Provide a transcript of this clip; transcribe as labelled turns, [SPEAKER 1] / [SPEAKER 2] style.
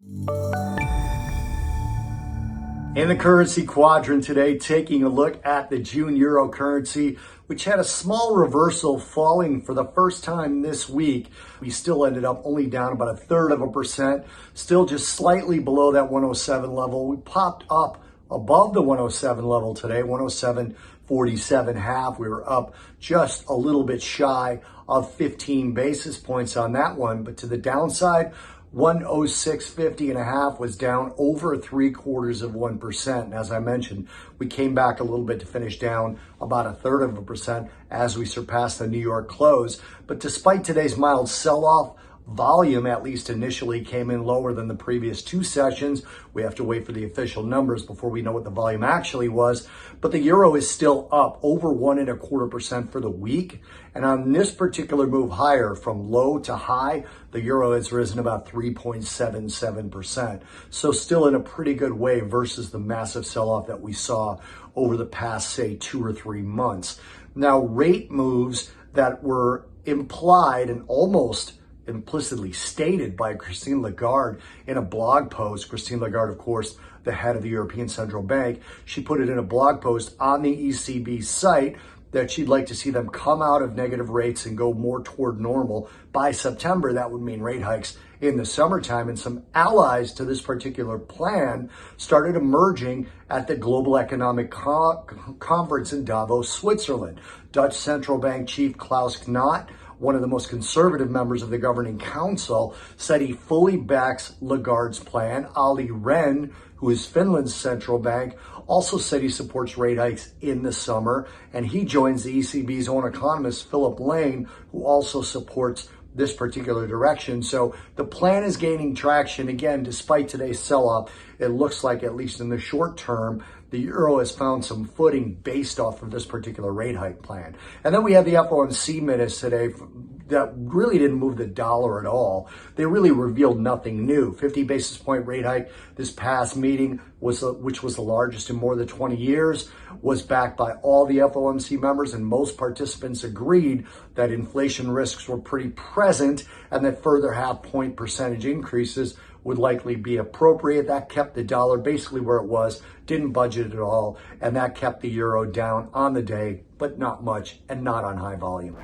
[SPEAKER 1] In the currency quadrant today, taking a look at the June euro currency, which had a small reversal falling for the first time this week. We still ended up only down about 1/3%, still just slightly below that 107 level. We popped up above the 107 level today, 107.47.5. We were up just a little bit shy of 15 basis points on that one, but to the downside, 106.50.5 was down over 0.75%. And as I mentioned, we came back a little bit to finish down about 1/3% as we surpassed the New York close. But despite today's mild sell-off, volume, at least initially, came in lower than the previous two sessions. We have to wait for the official numbers before we know what the volume actually was. But the euro is still up over 1.25% for the week. And on this particular move higher from low to high, the euro has risen about 3.77%. So still in a pretty good way versus the massive sell-off that we saw over the past, say, 2 or 3 months. Now, rate moves that were implied and almost implicitly stated by Christine Lagarde in a blog post. Christine Lagarde, of course, the head of the European Central Bank, she put it in a blog post on the ECB site that she'd like to see them come out of negative rates and go more toward normal by September. That would mean rate hikes in the summertime. And some allies to this particular plan started emerging at the Global Economic Conference in Davos, Switzerland. Dutch Central Bank Chief Klaus Knot, one of the most conservative members of the governing council, said he fully backs Lagarde's plan. Olli Rehn, who is Finland's central bank, also said he supports rate hikes in the summer. And he joins the ECB's own economist, Philip Lane, who also supports this particular direction. So the plan is gaining traction. Again, despite today's sell-off, it looks like, at least in the short term, the euro has found some footing based off of this particular rate hike plan. And then we had the FOMC minutes today that really didn't move the dollar at all. They really revealed nothing new. 50 basis point rate hike this past meeting, which was the largest in more than 20 years, was backed by all the FOMC members, and most participants agreed that inflation risks were pretty present and that further half-point percentage increases would likely be appropriate. That kept the dollar basically where it was, didn't budget at all, and that kept the euro down on the day, but not much and not on high volume.